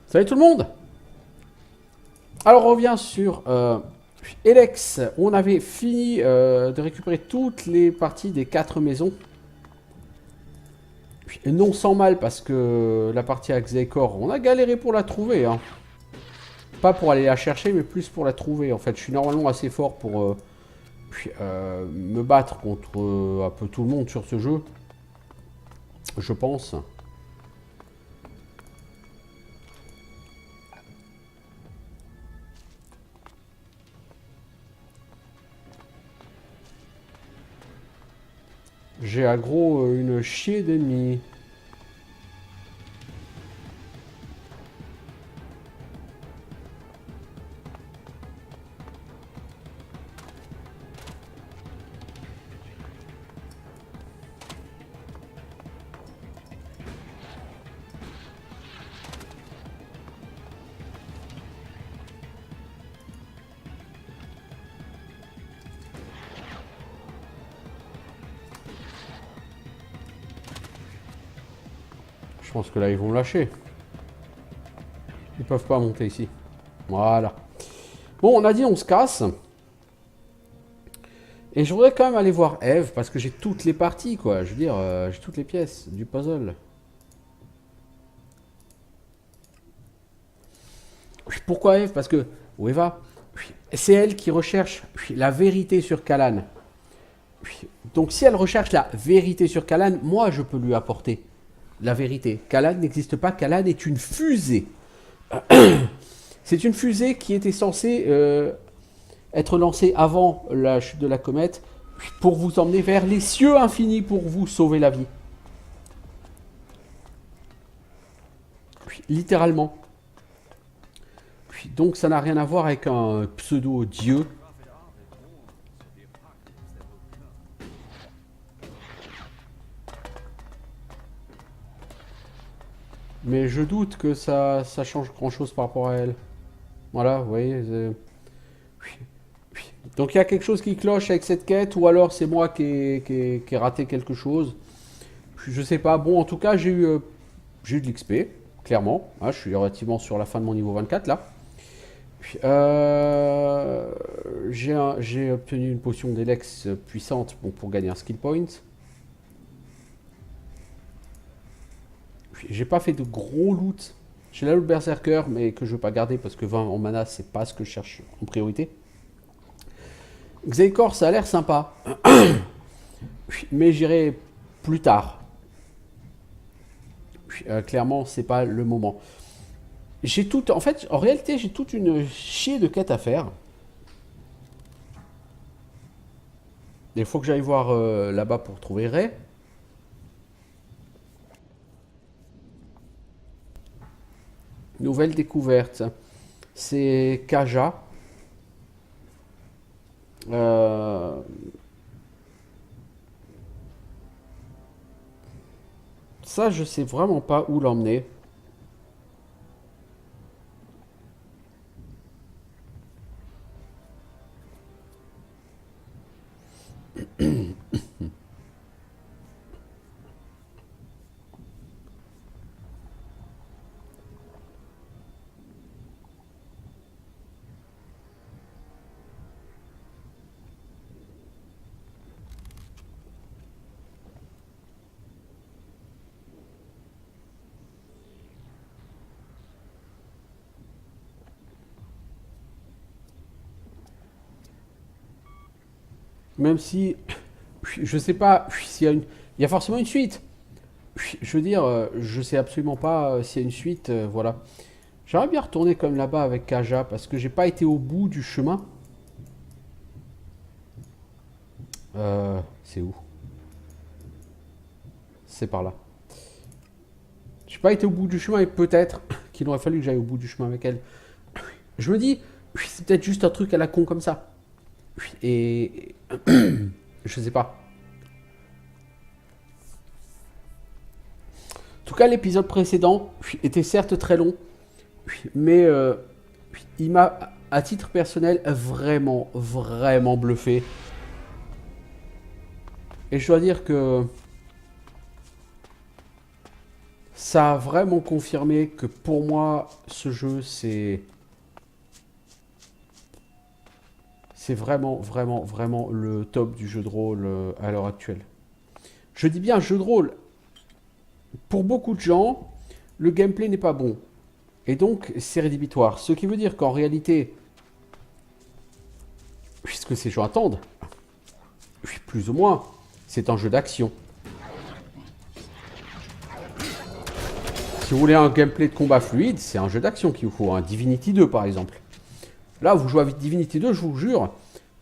Salut tout le monde. Alors on revient sur Elex. On avait fini de récupérer toutes les parties des 4 maisons. Et non sans mal parce que la partie à Xeikor, on a galéré pour la trouver. Hein. Pas pour aller la chercher mais plus pour la trouver. En fait je suis normalement assez fort pour me battre contre un peu tout le monde sur ce jeu. Je pense. J'ai aggro une chier d'ennemis. Je pense que là ils vont me lâcher. Ils peuvent pas monter ici. Voilà. Bon, on a dit on se casse. Et je voudrais quand même aller voir Eve parce que j'ai toutes les parties quoi. Je veux dire, j'ai toutes les pièces du puzzle. Pourquoi Eve? Parce que où Eva, c'est elle qui recherche la vérité sur Kalan. Donc si elle recherche la vérité sur Kalan, moi je peux lui apporter la vérité. Kalan n'existe pas, Kalan est une fusée. C'est une fusée qui était censée être lancée avant la chute de la comète pour vous emmener vers les cieux infinis pour vous sauver la vie. Littéralement. Donc ça n'a rien à voir avec un pseudo-dieu. Mais je doute que ça change grand-chose par rapport à elle. Voilà, vous voyez. Donc il y a quelque chose qui cloche avec cette quête, ou alors c'est moi qui ai raté quelque chose. Je sais pas. Bon, en tout cas, j'ai eu de l'XP, clairement. Ah, je suis relativement sur la fin de mon niveau 24 là. J'ai obtenu une potion d'Elex puissante pour gagner un skill point. J'ai pas fait de gros loot. J'ai la loot berserker, mais que je veux pas garder parce que 20 en mana, c'est pas ce que je cherche en priorité. Xeikor, ça a l'air sympa. Mais j'irai plus tard. Clairement, c'est pas le moment. J'ai tout. En fait, en réalité, j'ai toute une chier de quêtes à faire. Il faut que j'aille voir là-bas pour trouver Ray. Nouvelle découverte. C'est Kaja. Ça, je sais vraiment pas où l'emmener. Même si je sais pas s'il y a une. Il y a forcément une suite. Je veux dire, je sais absolument pas s'il y a une suite. Voilà. J'aimerais bien retourner comme là-bas avec Kaja parce que j'ai pas été au bout du chemin. C'est où? C'est par là. J'ai pas été au bout du chemin et peut-être qu'il aurait fallu que j'aille au bout du chemin avec elle. Je me dis, c'est peut-être juste un truc à la con comme ça. Et je sais pas. En tout cas, l'épisode précédent était certes très long, mais il m'a, à titre personnel, vraiment, vraiment bluffé. Et je dois dire que Ça a vraiment confirmé que pour moi, ce jeu, c'est vraiment, vraiment, vraiment le top du jeu de rôle à l'heure actuelle. Je dis bien jeu de rôle. Pour beaucoup de gens, le gameplay n'est pas bon. Et donc, c'est rédhibitoire. Ce qui veut dire qu'en réalité, puisque ces gens attendent, plus ou moins, c'est un jeu d'action. Si vous voulez un gameplay de combat fluide, c'est un jeu d'action qu'il vous faut. Un Divinity 2, par exemple. Là, vous jouez avec Divinity 2, je vous jure,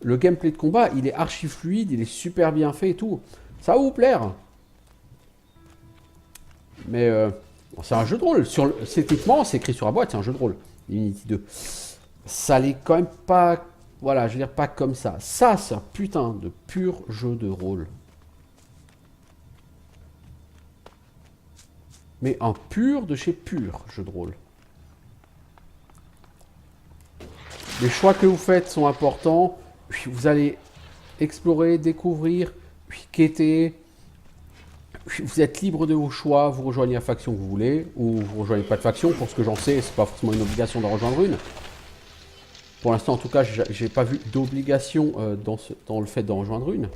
le gameplay de combat, il est archi fluide, il est super bien fait et tout. Ça va vous plaire. Mais c'est un jeu de rôle. Techniquement, c'est écrit sur la boîte, c'est un jeu de rôle. Divinity 2. Ça l'est quand même pas... Voilà, je veux dire, pas comme ça. Ça, c'est un putain de pur jeu de rôle. Mais un pur de chez pur jeu de rôle. Les choix que vous faites sont importants. Vous allez explorer, découvrir, quêter. Vous êtes libre de vos choix. Vous rejoignez la faction que vous voulez. Ou vous rejoignez pas de faction. Pour ce que j'en sais, c'est pas forcément une obligation d'en rejoindre une. Pour l'instant, en tout cas, j'ai pas vu d'obligation dans le fait d'en rejoindre une.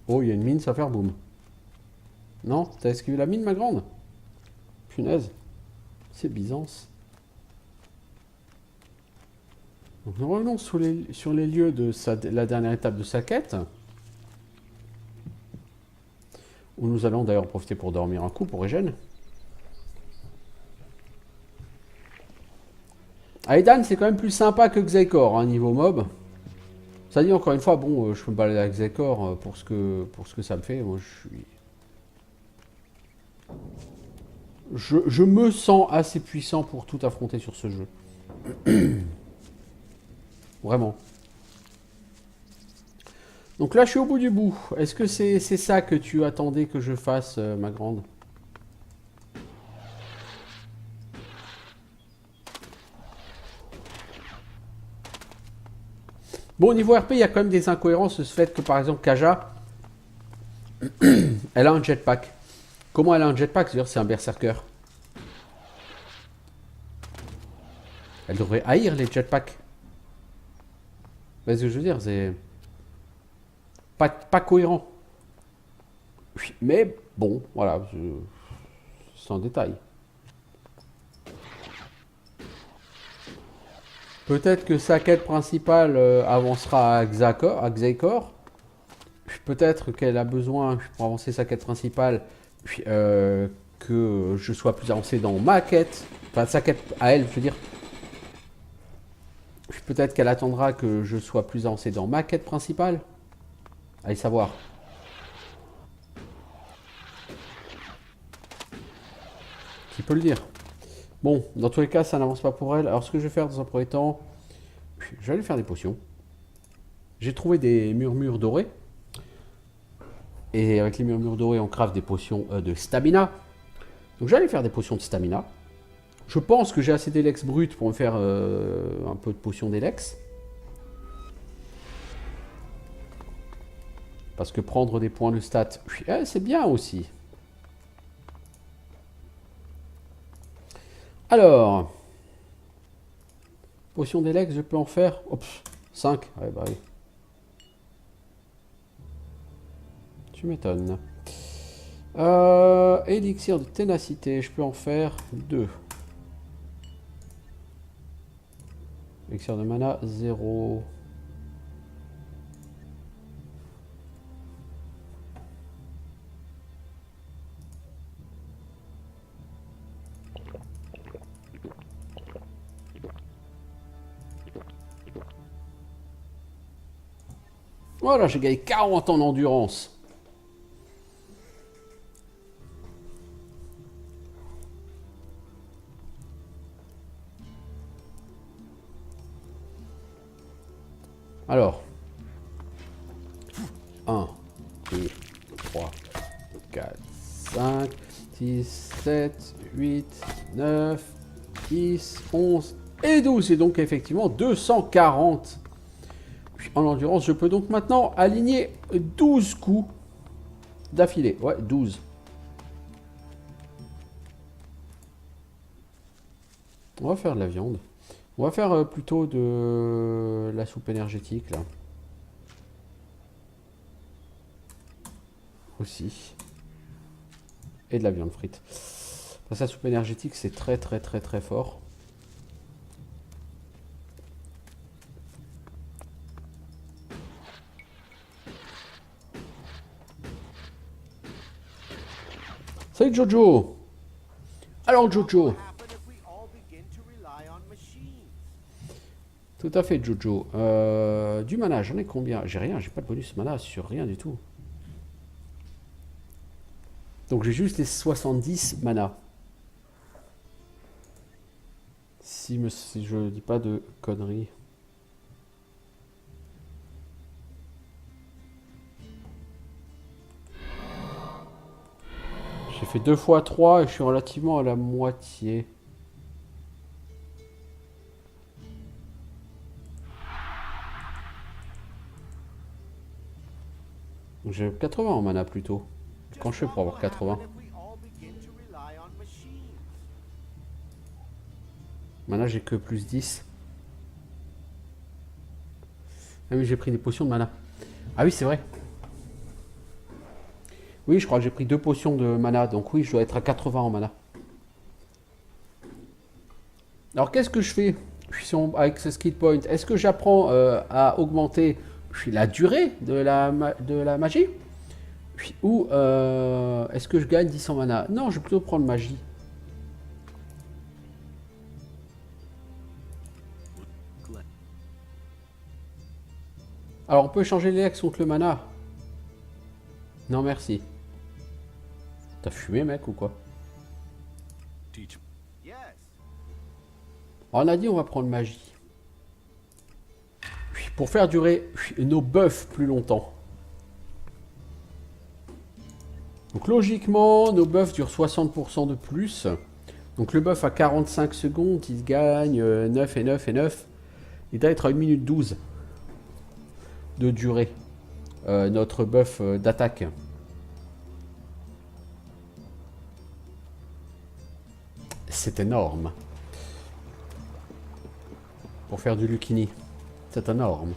Oh, il y a une mine, ça va faire boum. Non, t'as esquivé la mine, ma grande? Punaise. C'est Byzance. Donc nous revenons sur les lieux de la dernière étape de sa quête. Où nous allons d'ailleurs profiter pour dormir un coup pour Egen. Aedan, c'est quand même plus sympa que Xaikor, hein, niveau mob. Ça dit encore une fois, bon, je peux me balader avec Xaikor pour ce que ça me fait. Moi, je me sens assez puissant pour tout affronter sur ce jeu. Vraiment. Donc là, je suis au bout du bout. Est-ce que c'est ça que tu attendais que je fasse, ma grande? Bon, au niveau RP, il y a quand même des incohérences. Ce fait que, par exemple, Kaja, elle a un jetpack. Comment elle a un jetpack? C'est-à-dire, c'est un berserker. Elle devrait haïr les jetpacks. Vous voyez ce que je veux dire? C'est pas cohérent. Mais bon, voilà. C'est un détail. Peut-être que sa quête principale avancera à Xaikor. Peut-être qu'elle a besoin, pour avancer sa quête principale, que je sois plus avancé dans ma quête. Enfin, sa quête à elle, je veux dire. Peut-être qu'elle attendra que je sois plus avancé dans ma quête principale. Allez savoir. Qui peut le dire? Bon, dans tous les cas, ça n'avance pas pour elle. Alors, ce que je vais faire dans un premier temps, je vais aller faire des potions. J'ai trouvé des murmures dorés. Et avec les murmures dorés, on craft des potions de stamina. Donc, j'allais faire des potions de stamina. Je pense que j'ai assez d'élex brut pour me faire un peu de potions d'élex. Parce que prendre des points de stat, c'est bien aussi. Alors, potion d'élex, je peux en faire 5. Ouais, bah oui. Tu m'étonnes. Élixir de ténacité, je peux en faire 2. Élixir de mana, 0. Voilà, j'ai gagné 40 en endurance. Alors. 1, 2, 3, 4, 5, 6, 7, 8, 9, 10, 11 et 12. Et donc effectivement 240 en endurance. Je peux donc maintenant aligner 12 coups d'affilée. Ouais, 12. On va faire de la viande. On va faire plutôt de la soupe énergétique là. Aussi. Et de la viande frite. Parce que la soupe énergétique c'est très fort. Salut Jojo. Alors Jojo. Tout à fait Jojo. Du mana, j'en ai combien? J'ai rien, j'ai pas de bonus mana sur rien du tout. Donc j'ai juste les 70 mana. Si je dis pas de conneries. J'ai fait 2 fois 3 et je suis relativement à la moitié. J'ai 80 en mana plutôt. Quand je fais pour avoir 80? Mana j'ai que plus 10. Ah oui j'ai pris des potions de mana. Ah oui c'est vrai. Oui je crois que j'ai pris 2 potions de mana. Donc oui je dois être à 80 en mana. Alors qu'est-ce que je fais avec ce skill point? Est-ce que j'apprends à augmenter la durée de la magie? Ou est-ce que je gagne 10 en mana? Non, je vais plutôt prendre magie. Alors on peut changer les ex contre le mana? Non merci. T'as fumé mec ou quoi? Alors, on a dit on va prendre magie. Pour faire durer nos buffs plus longtemps. Donc logiquement, nos buffs durent 60% de plus. Donc le buff à 45 secondes, il gagne 9 et 9 et 9. Il doit être à 1 minute 12 de durée. Notre buff d'attaque. C'est énorme. Pour faire du Lucini. C'est énorme.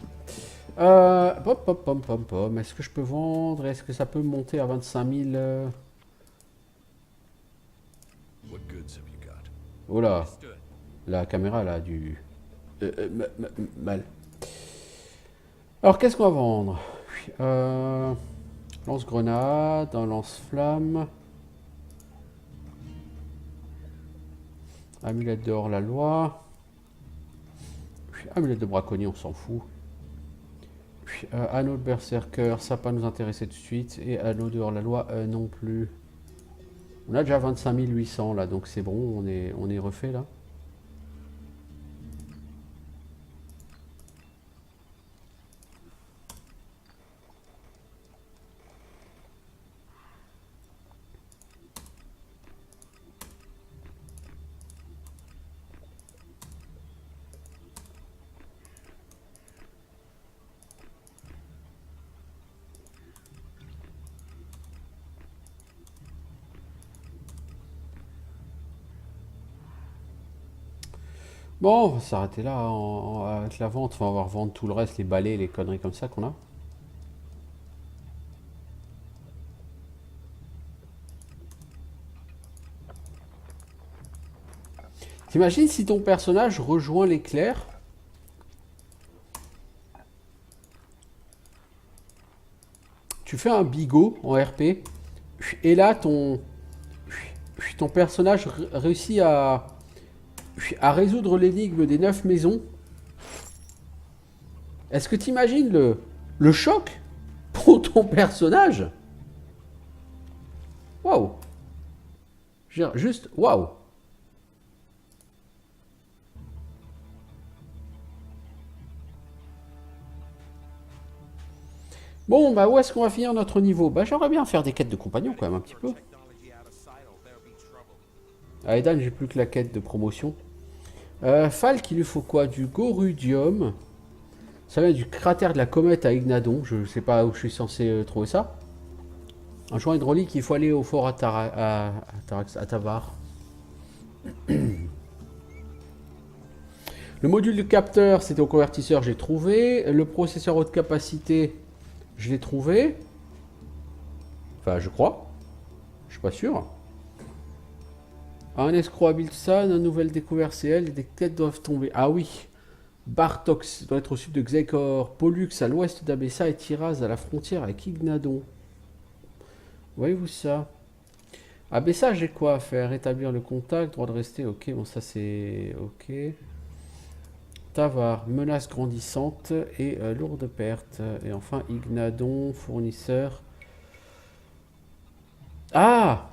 Est-ce que je peux vendre? Est-ce que ça peut monter à 25 000 Oh là. La caméra là a du... mal. Alors qu'est-ce qu'on va vendre? Lance-grenade, un lance-flamme. Amulette de hors-la-loi. Amulette de braconnier, on s'en fout. Anneau de berserker, ça va pas nous intéresser tout de suite. Et anneau de hors-la-loi, non plus. On a déjà 25 800 là, donc c'est bon, on est refait là. Bon, on va s'arrêter là avec la vente. On va revendre tout le reste, les balais, les conneries comme ça qu'on a. T'imagines si ton personnage rejoint l'éclair? Tu fais un bigot en RP. Et là, ton personnage réussit à résoudre l'énigme des 9 maisons. Est-ce que tu imagines le choc pour ton personnage? Waouh! Juste waouh! Bon, bah où est-ce qu'on va finir notre niveau? Bah j'aimerais bien faire des quêtes de compagnons quand même un petit peu. À Edan, j'ai plus que la quête de promotion. Falk, il lui faut quoi? Du gorudium. Ça vient du cratère de la comète à Ignadon. Je sais pas où je suis censé trouver ça. Un joint hydraulique, il faut aller au fort à Tavar. Le module de capteur, c'était au convertisseur, j'ai trouvé. Le processeur haute capacité, je l'ai trouvé. Enfin, je crois. Je suis pas sûr. Un escroc habile ça, une nouvelle découverte, c'est elle. Des têtes doivent tomber. Ah oui. Bartox doit être au sud de Xekor. Pollux à l'ouest d'Abessa et Tiraz à la frontière avec Ignadon. Voyez-vous ça? Abessa, j'ai quoi à faire? Rétablir le contact, droit de rester. Ok, bon, ça c'est. Ok. Tavar, menace grandissante et lourde perte. Et enfin, Ignadon, fournisseur. Ah!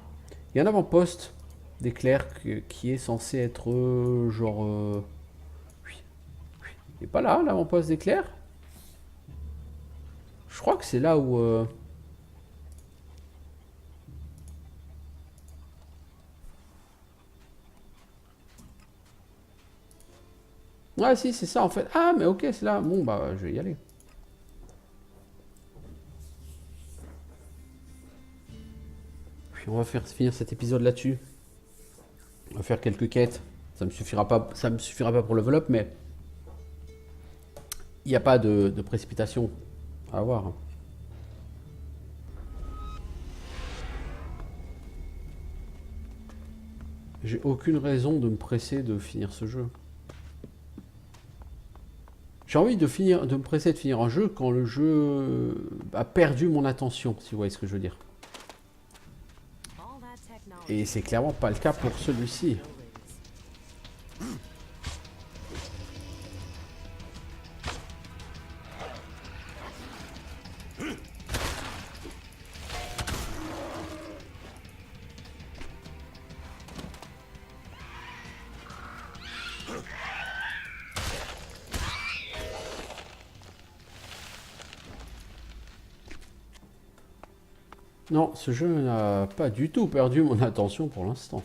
Il y a un avant-poste d'éclair qui est censé être genre. Oui, oui. Il n'est pas là, l'avant-poste d'éclair? Je crois que c'est là où. Ouais, si, c'est ça en fait. Ah, mais ok, c'est là. Bon, bah, je vais y aller. Puis on va finir cet épisode là-dessus. On va faire quelques quêtes. Ça me suffira pas pour le level up, mais il n'y a pas de précipitation à avoir. J'ai aucune raison de me presser de finir ce jeu. J'ai envie de me presser de finir un jeu quand le jeu a perdu mon attention, si vous voyez ce que je veux dire. Et c'est clairement pas le cas pour celui-ci. Non, ce jeu n'a pas du tout perdu mon attention pour l'instant.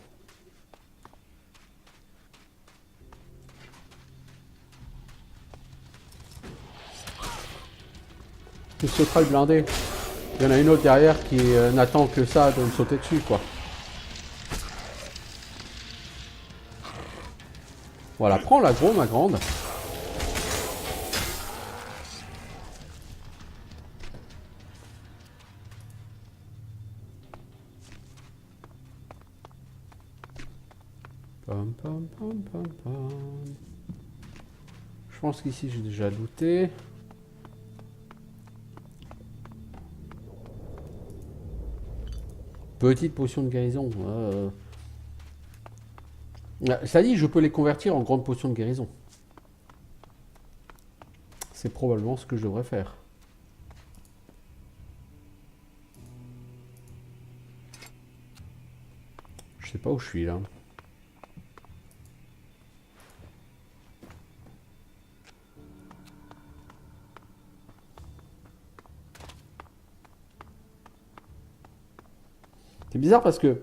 Il sautera le blindé. Il y en a une autre derrière qui n'attend que ça de me sauter dessus, quoi. Voilà, prends l'agro, ma grande. Pam, pam, pam, pam, pam. Je pense qu'ici j'ai déjà looté. Petite potion de guérison. Ça dit, je peux les convertir en grande potion de guérison. C'est probablement ce que je devrais faire. Je sais pas où je suis là. C'est bizarre parce que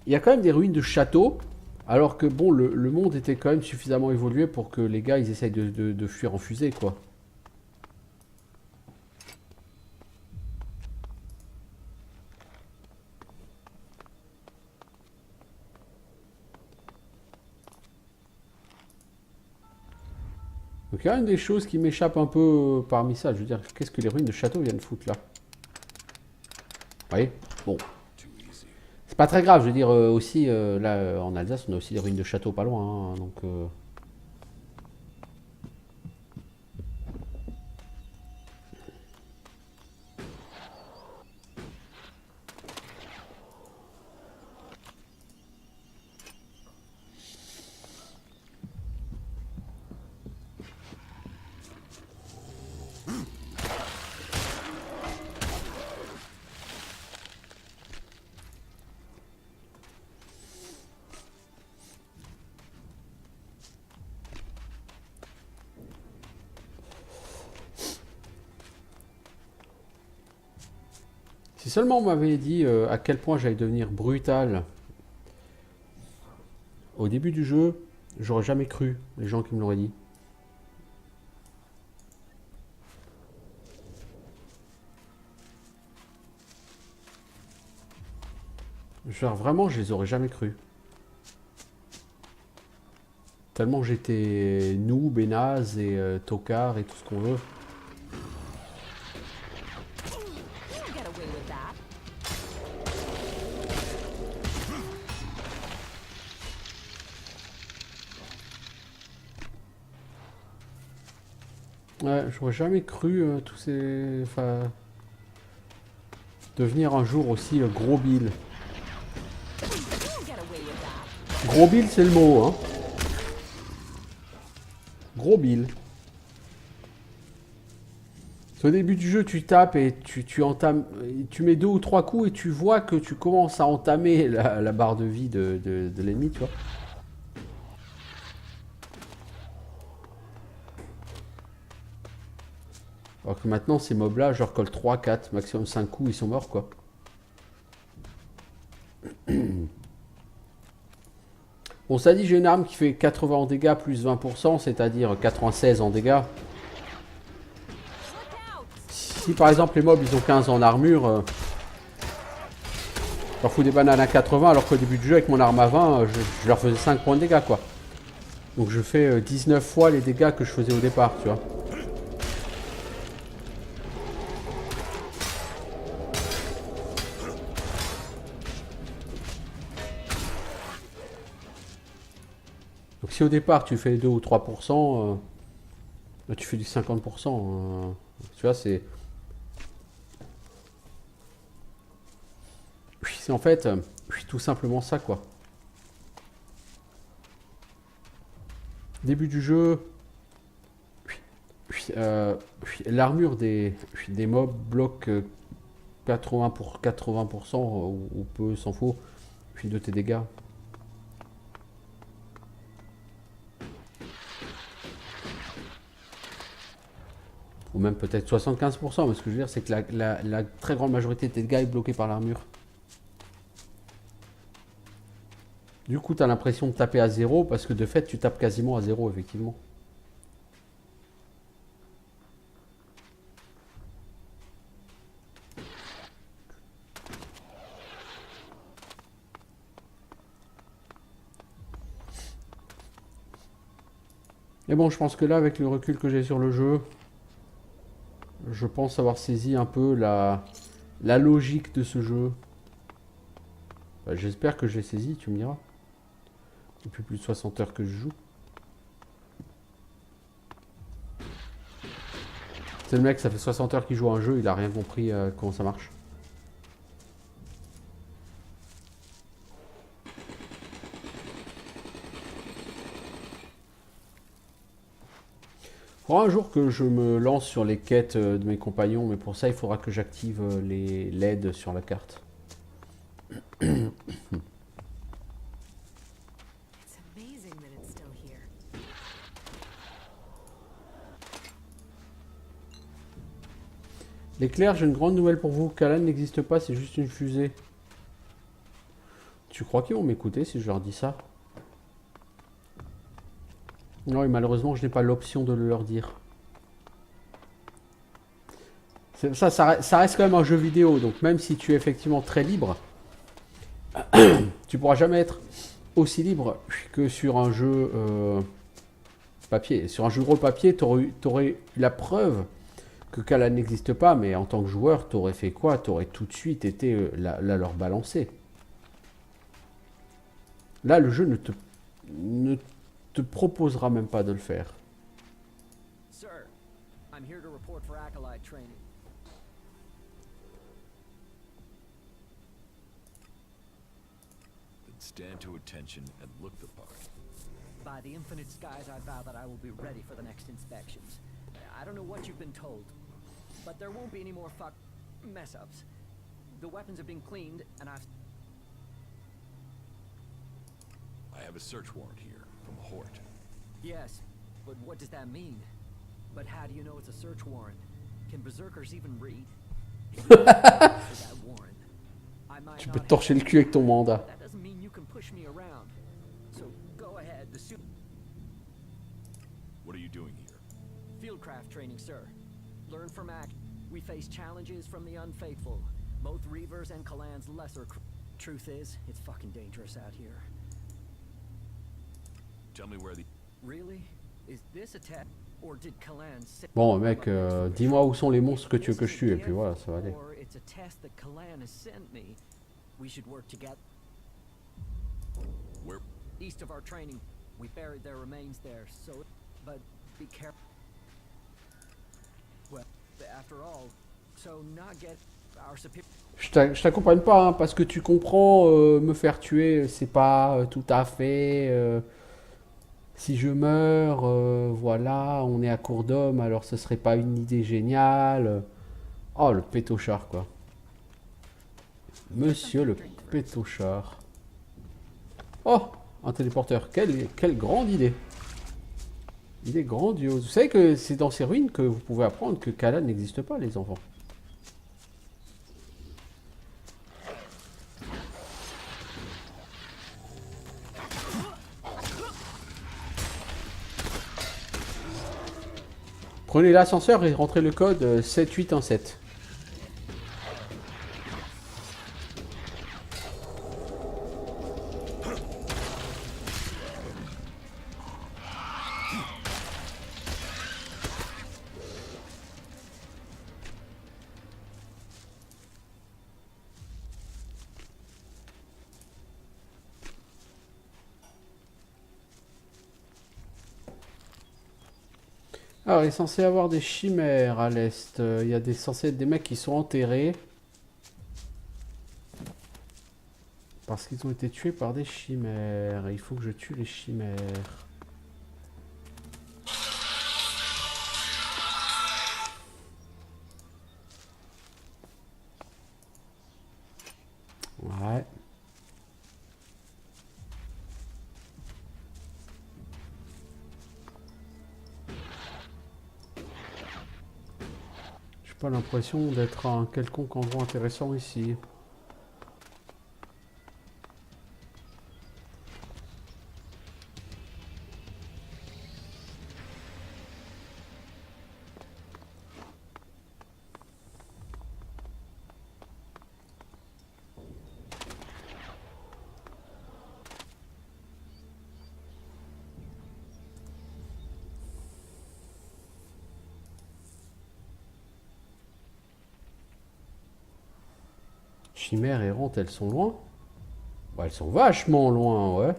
il y a quand même des ruines de châteaux, alors que bon, le monde était quand même suffisamment évolué pour que les gars ils essayent de fuir en fusée, quoi. Donc il y a une des choses qui m'échappe un peu parmi ça. Je veux dire, qu'est-ce que les ruines de châteaux viennent foutre là? Vous voyez? Bon. C'est pas très grave, je veux dire, aussi, là, en Alsace, on a aussi des ruines de châteaux pas loin, hein, donc... Si seulement on m'avait dit à quel point j'allais devenir brutal Au début du jeu, j'aurais jamais cru les gens qui me l'auraient dit. Genre vraiment, je les aurais jamais cru. Tellement j'étais noob et naze et tocard et tout ce qu'on veut. Get away with that. Ouais, j'aurais jamais cru tous ces... Enfin... Devenir un jour aussi gros Bill. Get away with that. Gros Bill, c'est le mot, hein. Gros Bill. Au début du jeu, tu tapes et tu entames, tu mets 2 ou 3 coups et tu vois que tu commences à entamer la barre de vie de l'ennemi, tu vois. Alors que maintenant, ces mobs-là, je leur colle 3, 4, maximum 5 coups, ils sont morts, quoi. Bon, ça dit, j'ai une arme qui fait 80 en dégâts plus 20%, c'est-à-dire 96 en dégâts. Si par exemple les mobs ils ont 15 en armure, je leur fous des bananes à 80 alors qu'au début du jeu avec mon arme à 20, je leur faisais 5 points de dégâts quoi. Donc je fais 19 fois les dégâts que je faisais au départ, tu vois. Donc si au départ tu fais 2 ou 3%, là, tu fais du 50%. Tu vois, c'est... C'est en fait tout simplement ça quoi. Début du jeu, l'armure des mobs bloque 80% ou peu s'en faut de tes dégâts. Ou même peut-être 75%, mais ce que je veux dire c'est que la très grande majorité de tes dégâts est bloquée par l'armure. Du coup, tu as l'impression de taper à 0 parce que de fait, tu tapes quasiment à 0, effectivement. Mais bon, je pense que là, avec le recul que j'ai sur le jeu, je pense avoir saisi un peu la logique de ce jeu. Enfin, j'espère que j'ai saisi, tu me diras. Depuis plus de 60 heures que je joue. C'est le mec, ça fait 60 heures qu'il joue à un jeu, il a rien compris comment ça marche. Il faudra un jour que je me lance sur les quêtes de mes compagnons, mais pour ça, il faudra que j'active les LED sur la carte. It's amazing that it's still here. L'éclair, j'ai une grande nouvelle pour vous. Kalan n'existe pas, c'est juste une fusée. Tu crois qu'ils vont m'écouter si je leur dis ça? Non, et malheureusement, je n'ai pas l'option de le leur dire. Ça reste quand même un jeu vidéo, donc même si tu es effectivement très libre, tu pourras jamais être aussi libre que sur un jeu papier. Sur un jeu de rôle papier, tu aurais eu la preuve que Kalan n'existe pas, mais en tant que joueur, tu aurais fait quoi? Tu aurais tout de suite été là leur balancer. Là, le jeu ne te proposera même pas de le faire. Sir, I'm here to report for acolyte training. Then stand to attention and look the part. By the infinite skies, I vow that I will be ready for the next inspections. I don't know what you've been told, but there won't be any more mess-ups. The weapons have been cleaned, and I've... I have a search warrant here from Hort. Yes, but what does that mean? But how do you know it's a search warrant? Can berserkers even read? If you ask for that warrant, I might Tu peux not te torcher le cul avec ton mandat. That doesn't mean you can push me around. So The suit What are you doing here? fieldcraft training, sir. Learn from act. We face challenges from the unfaithful, both Reavers and Kalan's lesser. Truth is, it's fucking dangerous out here. Tell me where the... Really? Is this a test, or did Kalan say? Bon, mec, dis-moi où sont les monstres que tu veux que je tue, et puis voilà, ça va aller. Or it's a test that Kalan has sent me. We should work together. Where... East of our training, we buried their remains there. So, but be careful. Well, after all, so not get our superior. Je t'accompagne pas, hein, parce que tu comprends, me faire tuer, c'est pas tout à fait... si je meurs, voilà, on est à court d'hommes, alors ce serait pas une idée géniale. Oh, le pétochard, quoi. Monsieur le pétochard. Oh, un téléporteur. Quelle grande idée. Il est grandiose. Vous savez que c'est dans ces ruines que vous pouvez apprendre que Kalan n'existe pas, les enfants. Prenez l'ascenseur et rentrez le code 7817. Alors, il est censé avoir des chimères à l'est. Il y a censé être des mecs qui sont enterrés. Parce qu'ils ont été tués par des chimères. Il faut que je tue les chimères. Ouais. Pas l'impression d'être un quelconque endroit intéressant ici. Chimères errantes, elles sont loin? Bah, elles sont vachement loin, ouais.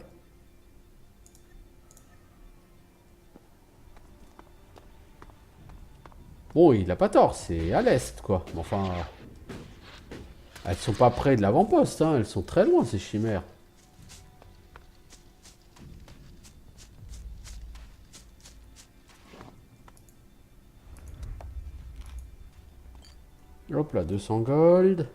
Bon, il a pas tort, c'est à l'est, quoi. Mais enfin... Elles sont pas près de l'avant-poste, hein. Elles sont très loin, ces chimères. Hop là, 200 gold.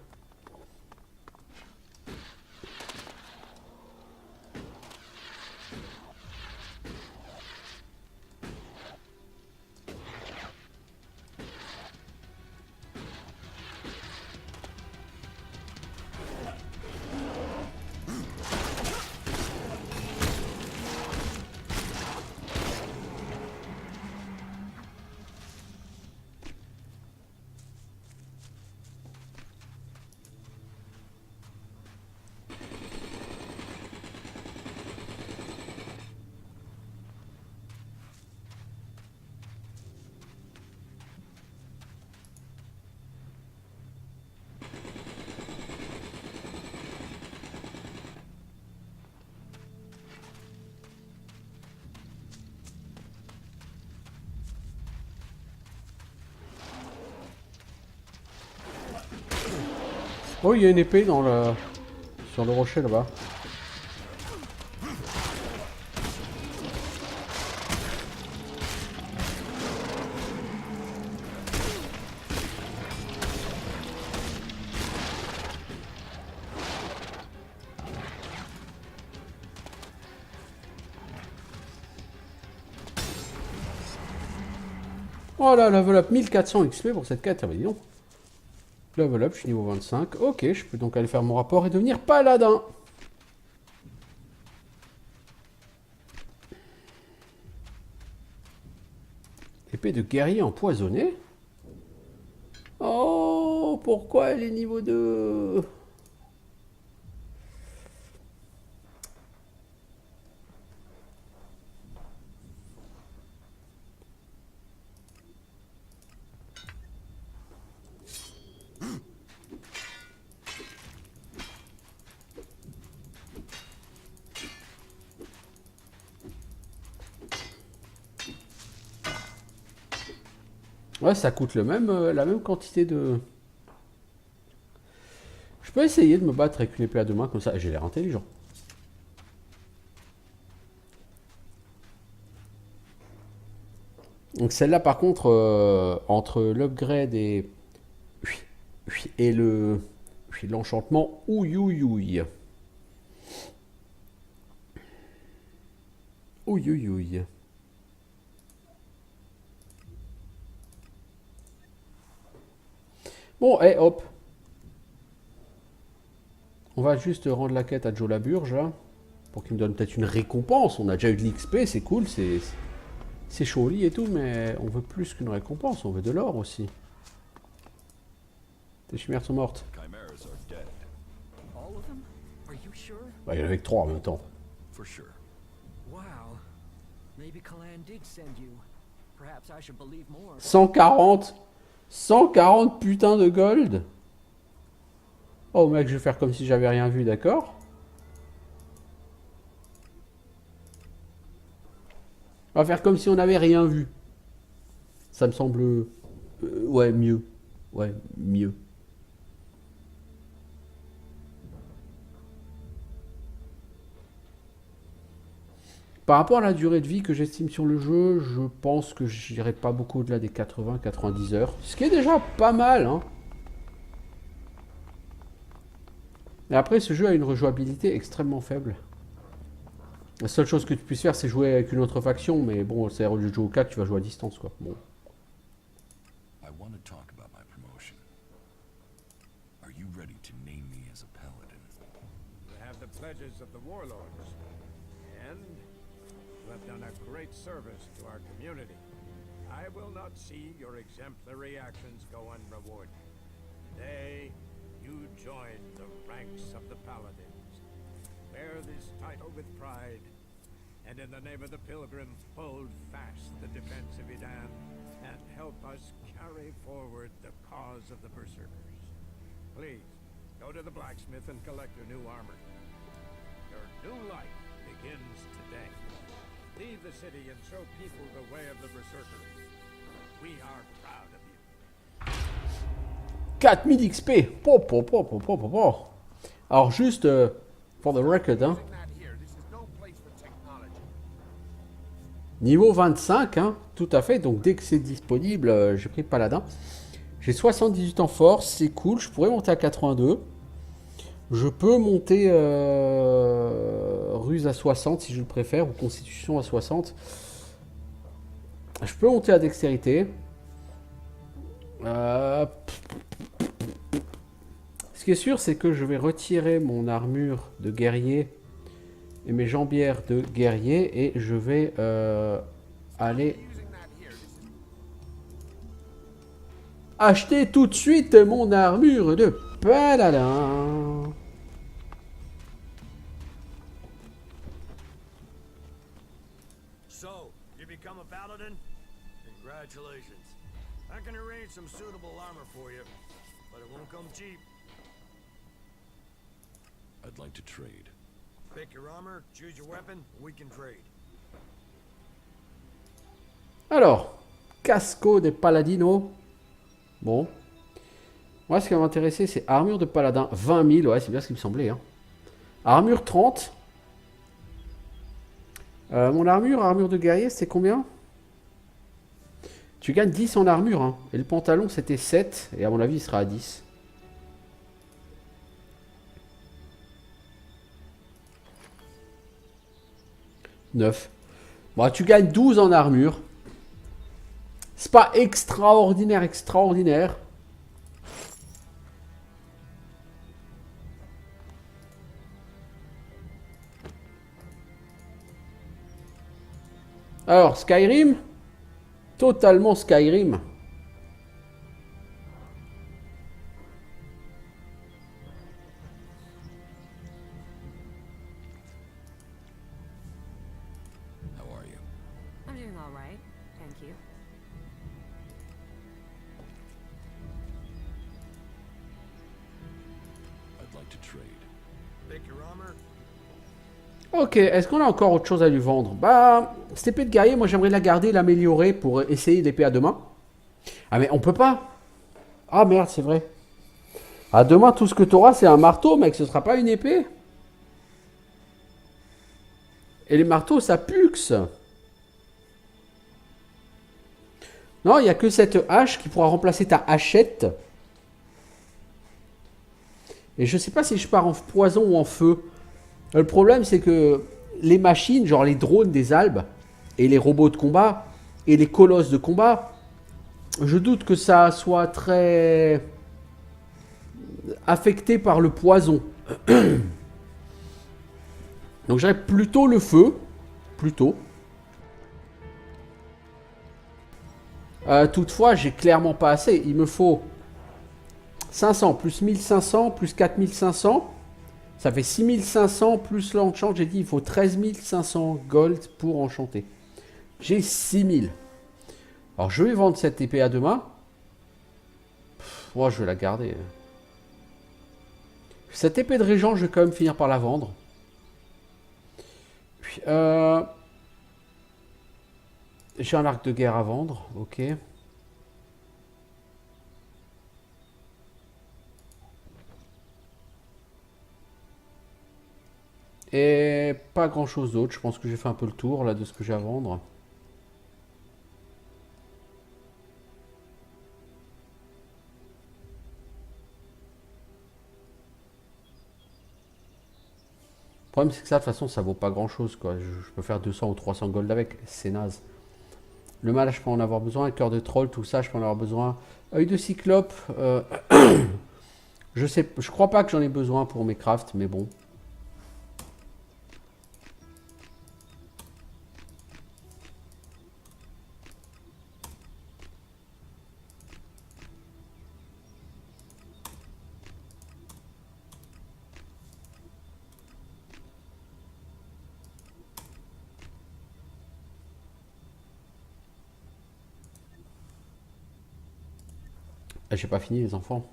Oh, il y a une épée dans le... sur le rocher là-bas. Oh là, level up 1400 XP pour cette quête, ah bah dis donc. Level up, je suis niveau 25. Ok, je peux donc aller faire mon rapport et devenir paladin. Épée de guerrier empoisonnée. Oh, pourquoi elle est niveau 2? Ouais, ça coûte le même, la même quantité de... Je peux essayer de me battre avec une épée à deux mains comme ça. J'ai l'air intelligent. Donc celle-là, par contre, entre l'upgrade et le l'enchantement, ouïe ouïe ouïe. Ouïe ouïe ouïe. Bon, et hop. On va juste rendre la quête à Joe Laburge, là. Pour qu'il me donne peut-être une récompense. On a déjà eu de l'XP, c'est cool, c'est joli et tout, mais on veut plus qu'une récompense, on veut de l'or aussi. Tes chimères sont mortes. Chimeras are dead, All of them? Are you sure? Bah, il y en avait que 3 en même temps. for sure. Wow. Maybe Kalan did send you. Perhaps I should believe more. 140 putains de gold. Oh mec, je vais faire comme si j'avais rien vu, d'accord? On va faire comme si on n'avait rien vu. Ça me semble... ouais, mieux. Ouais, mieux. Par rapport à la durée de vie que j'estime sur le jeu, je pense que j'irai pas beaucoup au-delà des 80-90 heures. Ce qui est déjà pas mal, hein. Et après, ce jeu a une rejouabilité extrêmement faible. La seule chose que tu puisses faire, c'est jouer avec une autre faction, mais bon, c'est au lieu de jouer au 4, tu vas jouer à distance, quoi. Bon. I want to talk about my promotion. Are you ready to name me as a paladin? You have the pledges of the warlords, and you have done a great service to our community. I will not see your exemplary actions go unrewarded. Today, you join the ranks of the paladins. Wear this title with pride, and in the name of the pilgrims, hold fast the defense of Idan, and help us carry forward the cause of the berserkers. Please, go to the blacksmith and collect your new armor. Your new life begins today. Leave the city and show people the way of the berserkers. We are proud of you. 4000 XP. Po, po, po, po, po, po, po. Alors juste, for the record, hein. Niveau 25, hein, tout à fait. Donc dès que c'est disponible, j'ai pris Paladin. J'ai 78 en force, c'est cool. Je pourrais monter à 82. Je peux monter ruse à 60 si je le préfère, ou constitution à 60. Je peux monter à dextérité. Ce qui est sûr, c'est que je vais retirer mon armure de guerrier et mes jambières de guerrier et je vais aller acheter tout de suite mon armure de paladin. So, you become a paladin? Congratulations. I can arrange some suitable armor for you, but it won't come cheap. I'd like to trade. Pick your armor, choose your weapon, we can trade. Alors, casco des paladino. Bon. Moi, ce qui va m'intéresser, c'est armure de paladin 20 000. Ouais, c'est bien ce qui me semblait. Hein. Armure 30. Mon armure de guerrier, c'est combien? Tu gagnes 10 en armure. Hein. Et le pantalon, c'était 7. Et à mon avis, il sera à 10. Bon, tu gagnes 12 en armure. C'est pas extraordinaire, extraordinaire. Alors, Skyrim, totalement Skyrim. How are you? I'm doing all right, thank you. I'd like to trade. Pick your armor. Ok, est-ce qu'on a encore autre chose à lui vendre? Bah, cette épée de guerrier, moi j'aimerais la garder, l'améliorer pour essayer l'épée à deux mains. Ah mais on peut pas. Ah merde, c'est vrai. À deux mains, tout ce que tu auras, c'est un marteau, mec, ce sera pas une épée. Et les marteaux, ça puxe. Non, il n'y a que cette hache qui pourra remplacer ta hachette. Et je sais pas si je pars en poison ou en feu. Le problème, c'est que les machines, genre les drones des Albes, et les robots de combat, et les colosses de combat, je doute que ça soit très affecté par le poison. Donc j'aurais plutôt le feu. Plutôt. Toutefois, j'ai clairement pas assez. Il me faut 500 plus 1500 plus 4500. Ça fait 6500 plus l'enchant. J'ai dit il faut 13 500 gold pour enchanter. J'ai 6000. Alors je vais vendre cette épée à deux mains. Moi je vais la garder. Cette épée de régent, je vais quand même finir par la vendre. Puis, j'ai un arc de guerre à vendre. Ok. Et pas grand chose d'autre. Je pense que j'ai fait un peu le tour là de ce que j'ai à vendre. Le problème c'est que ça de toute façon ça vaut pas grand chose quoi. Je peux faire 200 ou 300 gold avec. C'est naze. Le mal je peux en avoir besoin. Cœur de troll, tout ça je peux en avoir besoin. Œil de cyclope. Je crois pas que j'en ai besoin pour mes crafts mais bon. J'ai pas fini les enfants.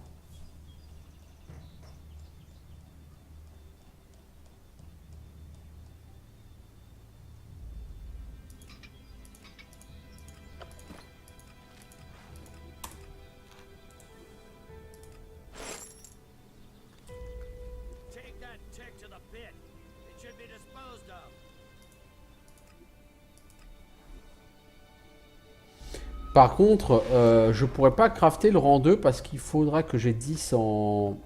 Take that tick to the pit. It should be disposed of. Par contre, je pourrais pas crafter le rang 2 parce qu'il faudra que j'ai 10 en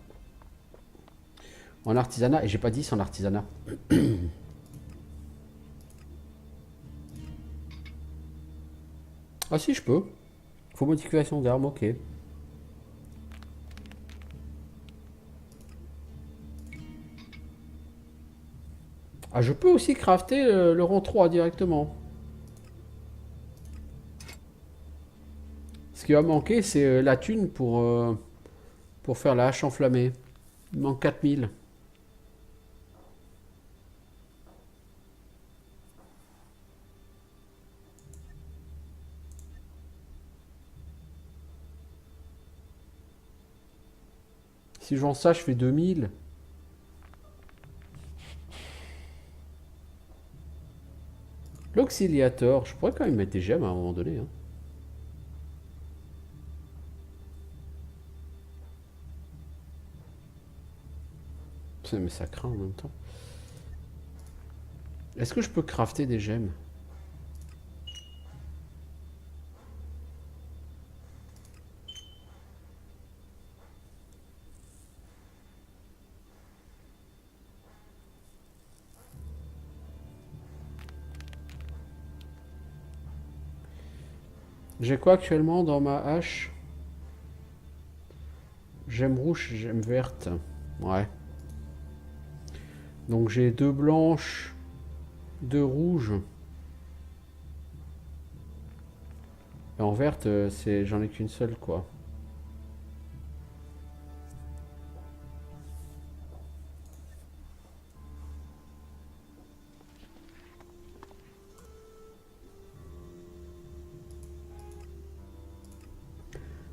artisanat et j'ai pas 10 en artisanat. Ah si, je peux. Faut modification d'armes, ok. Ah, je peux aussi crafter le rang 3 directement. Ce qui va manquer, c'est la thune pour faire la hache enflammée. Il manque 4000. Si j'en ça, je fais 2000. L'auxiliateur, je pourrais quand même mettre des gemmes à un moment donné. Hein. Mais ça craint en même temps. Est-ce que je peux crafter des gemmes? J'ai quoi actuellement dans ma hache? Gemme rouge, gemme verte. Ouais. Donc j'ai 2 blanches, 2 rouges. Et en verte, j'en ai qu'une seule, quoi.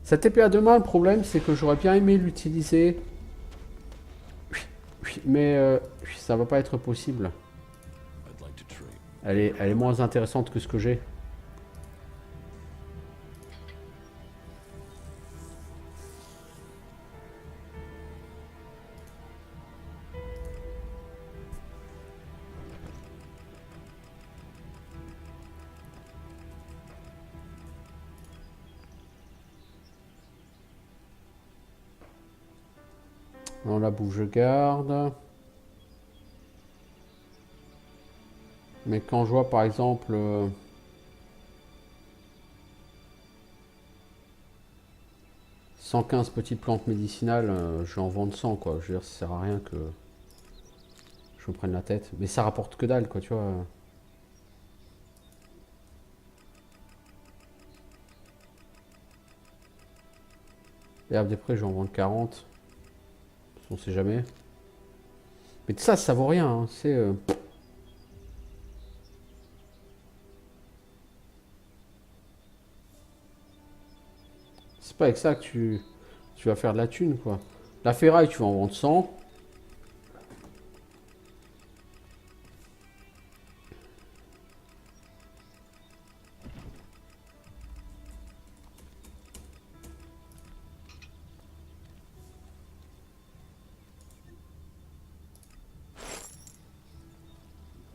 Cette épée à deux mains, le problème, c'est que j'aurais bien aimé l'utiliser. Mais ça va pas être possible. I'd like to trade. Elle est moins intéressante que ce que j'ai. On la bouffe, je garde. Mais quand je vois par exemple 115 petites plantes médicinales, je vais en vendre 100 quoi. Je veux dire, ça sert à rien que je me prenne la tête. Mais ça rapporte que dalle quoi, tu vois. L'herbe des prés, je vais en vendre 40. On sait jamais. Mais ça vaut rien. Hein. C'est pas avec ça que tu vas faire de la thune, quoi. La ferraille, tu vas en vendre 100.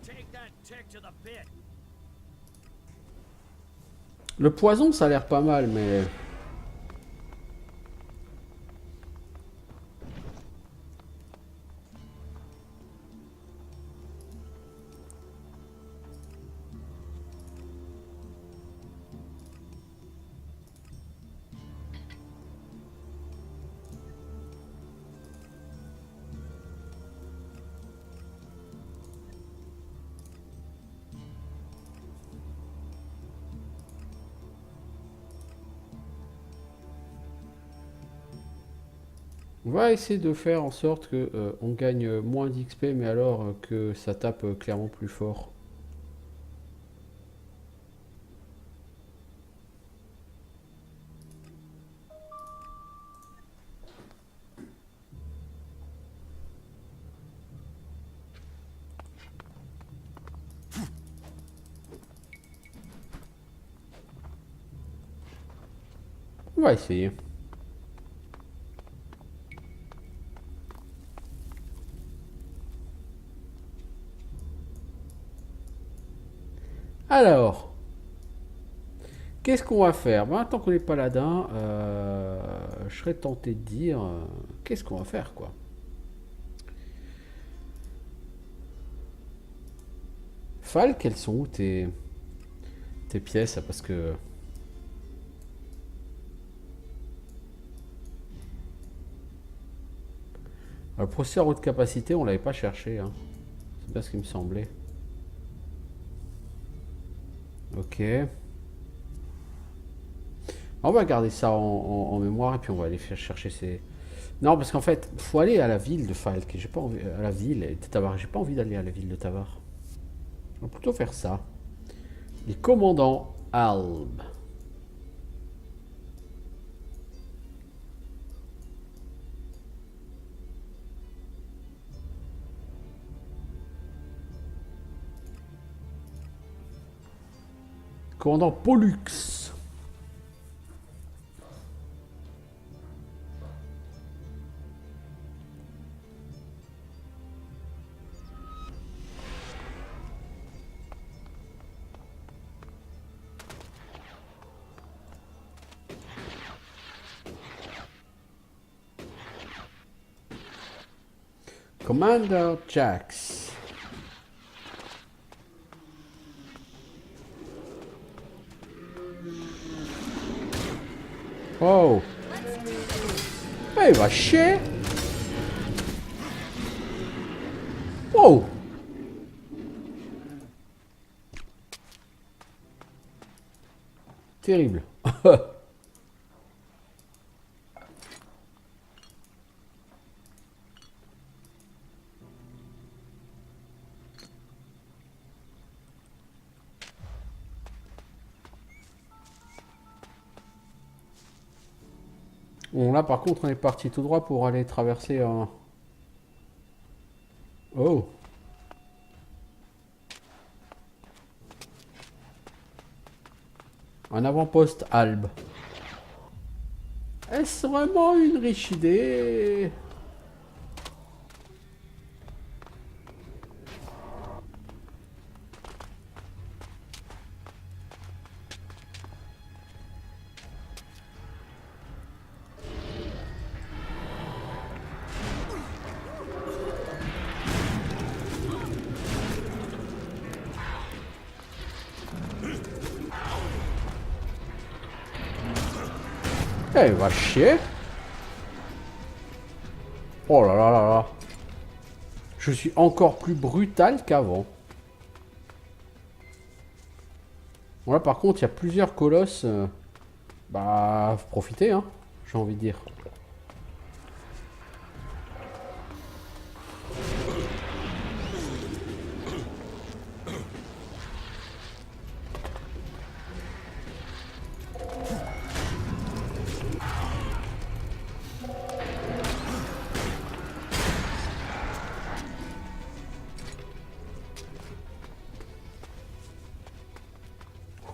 Take that tick to the pit. Le poison, ça a l'air pas mal, mais... On va essayer de faire en sorte que on gagne moins d'XP, mais alors que ça tape clairement plus fort. On va essayer. Alors, qu'est-ce qu'on va faire? Ben, tant qu'on est paladin, je serais tenté de dire, qu'est-ce qu'on va faire, quoi? Falk, quelles sont où tes pièces? Parce que... Le processeur haute capacité, on l'avait pas cherché, hein. C'est bien ce qui me semblait. Ok. On va garder ça en mémoire et puis on va aller faire chercher ces... Non, parce qu'en fait, faut aller à la ville de Falk. J'ai pas envie... À la ville de Tavar. J'ai pas envie d'aller à la ville de Tavar. On va plutôt faire ça. Les commandants Alb. Commandant Pollux. Commander Jax. Oh. Eh, il va chier. Oh. Terrible. Bon, là, par contre, on est parti tout droit pour aller traverser un... Oh! Un avant-poste Albe. Est-ce vraiment une riche idée? Eh, va chier. Oh là là là là. Je suis encore plus brutal qu'avant. Bon là par contre il y a plusieurs colosses. Bah profitez hein, j'ai envie de dire.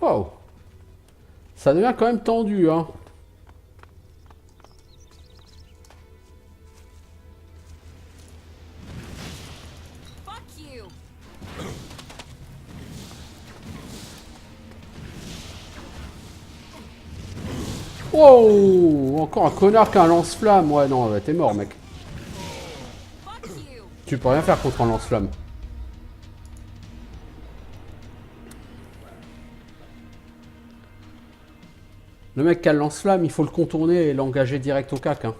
Wow. Ça devient quand même tendu, hein. Fuck you. Wow. Encore un connard qui a un lance-flamme. Ouais, non, t'es mort, mec. Fuck you. Tu peux rien faire contre un lance-flamme. Le mec qui a le lance-flamme, il faut le contourner et l'engager direct au cac, hein.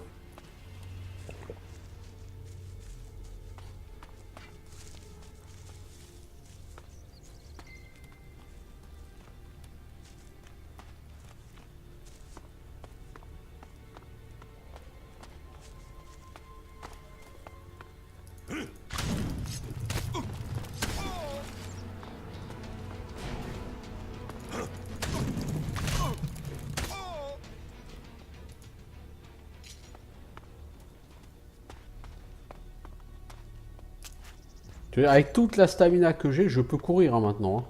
Tu vois, avec toute la stamina que j'ai, je peux courir hein, maintenant. Hein.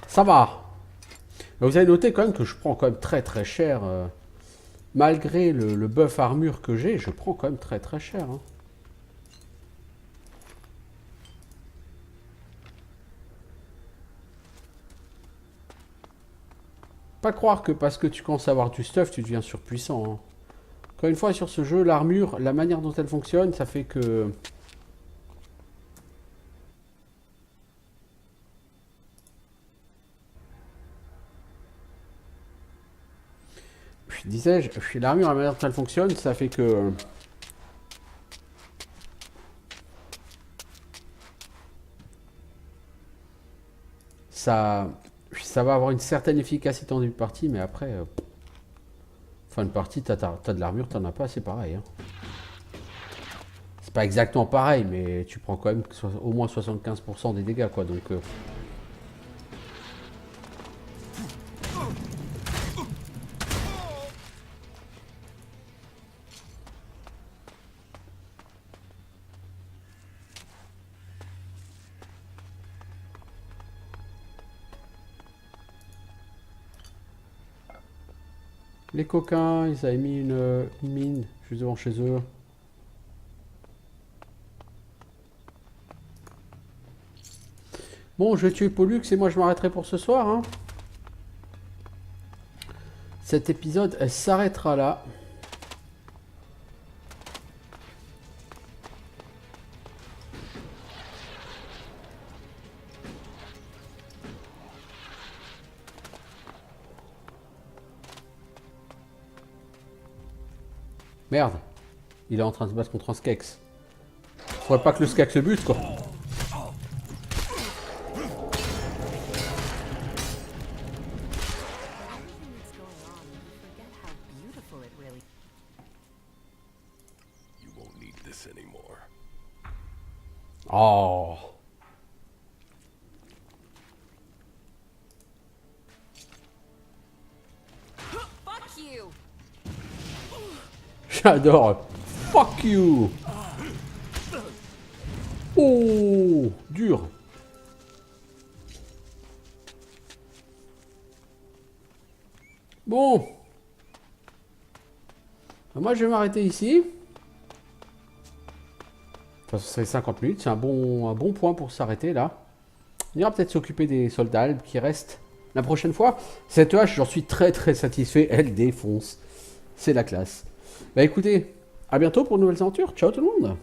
Ça va. Mais vous avez noté quand même que je prends quand même très très cher. Malgré le buff armure que j'ai, je prends quand même très très cher. Hein. Pas croire que parce que tu commences à avoir du stuff, tu deviens surpuissant. Hein. Encore une fois, sur ce jeu, l'armure, la manière dont elle fonctionne, ça fait que... Disais-je, l'armure, la manière dont elle fonctionne, ça fait que... Ça va avoir une certaine efficacité en début de partie, mais après... fin de partie, t'as de l'armure, t'en as pas, c'est pareil. Hein. C'est pas exactement pareil, mais tu prends quand même au moins 75% des dégâts, quoi, donc... Les coquins, ils avaient mis une mine juste devant chez eux. Bon, je vais tuer Pollux et moi je m'arrêterai pour ce soir. Hein. Cet épisode, elle s'arrêtera là. Merde, il est en train de se battre contre un Skex. Faudrait pas que le Skex le bute, quoi. Oh. Fuck you. J'adore. Fuck you. Oh, dur. Bon. Moi, je vais m'arrêter ici. Ça serait 50 minutes. C'est un bon point pour s'arrêter là. On ira peut-être s'occuper des soldats albes qui restent la prochaine fois. Cette hache, j'en suis très très satisfait. Elle défonce. C'est la classe. Bah écoutez, à bientôt pour de nouvelles aventures. Ciao tout le monde.